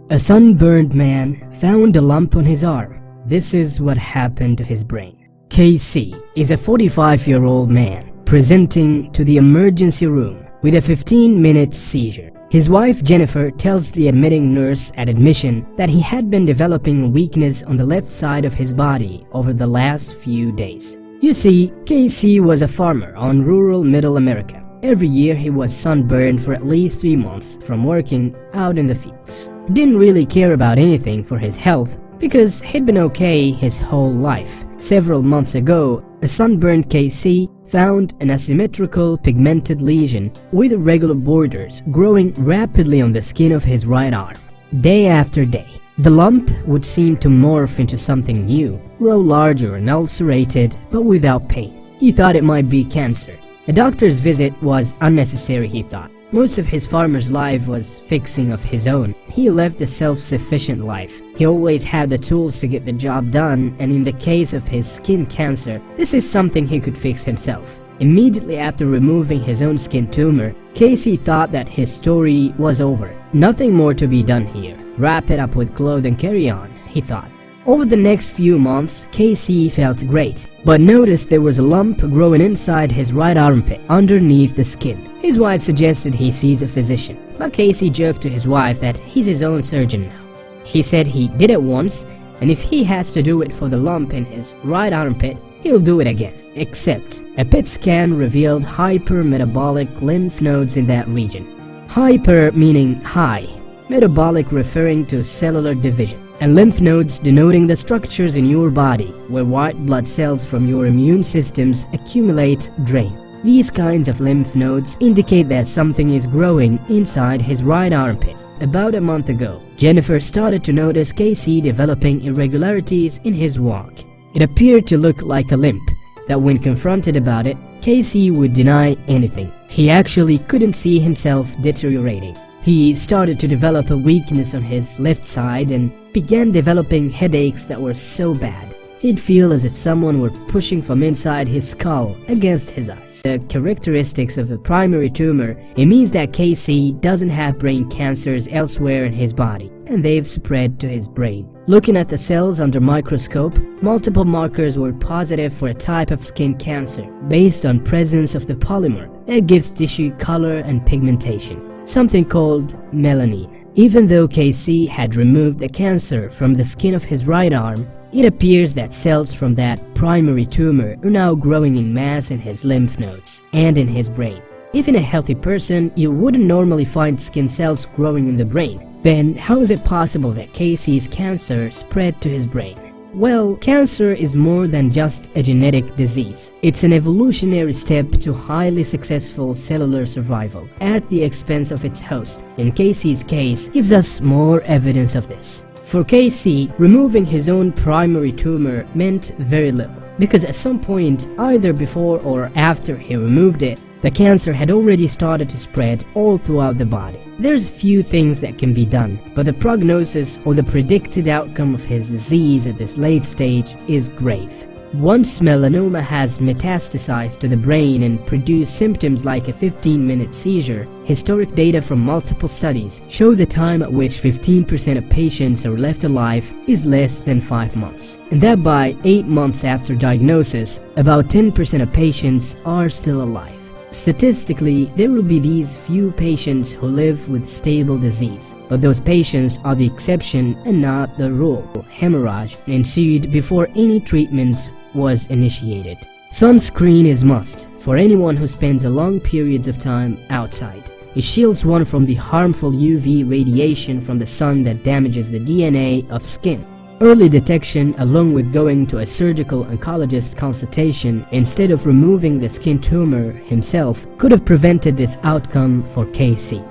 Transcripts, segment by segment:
A sunburned man found a lump on his arm. This is what happened to his brain. KC is a 45-year-old man presenting to the emergency room with a 15-minute seizure. His wife Jennifer tells the admitting nurse at admission that he had been developing a weakness on the left side of his body over the last few days. You see, KC was a farmer on rural Middle America. Every year he was sunburned for at least 3 months from working out in the fields. He didn't really care about anything for his health because he'd been okay his whole life. Several months ago, a sunburned KC found an asymmetrical pigmented lesion with irregular borders growing rapidly on the skin of his right arm. Day after day, the lump would seem to morph into something new, grow larger and ulcerated, but without pain. He thought it might be cancer. A doctor's visit was unnecessary, he thought. Most of his farmer's life was fixing of his own. He lived a self-sufficient life. He always had the tools to get the job done, and in the case of his skin cancer, this is something he could fix himself. Immediately after removing his own skin tumor, Casey thought that his story was over. Nothing more to be done here. Wrap it up with cloth and carry on, he thought. Over the next few months, Casey felt great, but noticed there was a lump growing inside his right armpit, underneath the skin. His wife suggested he sees a physician, but Casey joked to his wife that he's his own surgeon now. He said he did it once, and if he has to do it for the lump in his right armpit, he'll do it again. Except, a PET scan revealed hypermetabolic lymph nodes in that region. Hyper meaning high, metabolic referring to cellular division, and lymph nodes denoting the structures in your body where white blood cells from your immune systems accumulate, drain. These kinds of lymph nodes indicate that something is growing inside his right armpit. About a month ago, Jennifer started to notice Casey developing irregularities in his walk. It appeared to look like a limp, that when confronted about it, Casey would deny anything. He actually couldn't see himself deteriorating. He started to develop a weakness on his left side and began developing headaches that were so bad. He'd feel as if someone were pushing from inside his skull against his eyes. The characteristics of a primary tumor, it means that Casey doesn't have brain cancers elsewhere in his body, and they've spread to his brain. Looking at the cells under microscope, multiple markers were positive for a type of skin cancer based on presence of the polymer that gives tissue color and pigmentation, something called melanin. Even though Casey had removed the cancer from the skin of his right arm, it appears that cells from that primary tumor are now growing in mass in his lymph nodes and in his brain. If in a healthy person you wouldn't normally find skin cells growing in the brain, then how is it possible that Casey's cancer spread to his brain? Well, cancer is more than just a genetic disease. It's an evolutionary step to highly successful cellular survival at the expense of its host. In Casey's case, gives us more evidence of this. For Casey, removing his own primary tumor meant very little, because at some point, either before or after he removed it, the cancer had already started to spread all throughout the body. There's few things that can be done, but the prognosis or the predicted outcome of his disease at this late stage is grave. Once melanoma has metastasized to the brain and produced symptoms like a 15-minute seizure, historic data from multiple studies show the time at which 15% of patients are left alive is less than 5 months, and that by 8 months after diagnosis, about 10% of patients are still alive. Statistically, there will be these few patients who live with stable disease, but those patients are the exception and not the rule. Hemorrhage ensued before any treatment was initiated. Sunscreen is must for anyone who spends a long periods of time outside. It shields one from the harmful UV radiation from the sun that damages the DNA of skin. Early detection, along with going to a surgical oncologist consultation instead of removing the skin tumor himself, could have prevented this outcome for Casey.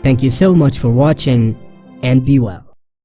Thank you so much for watching, and be well.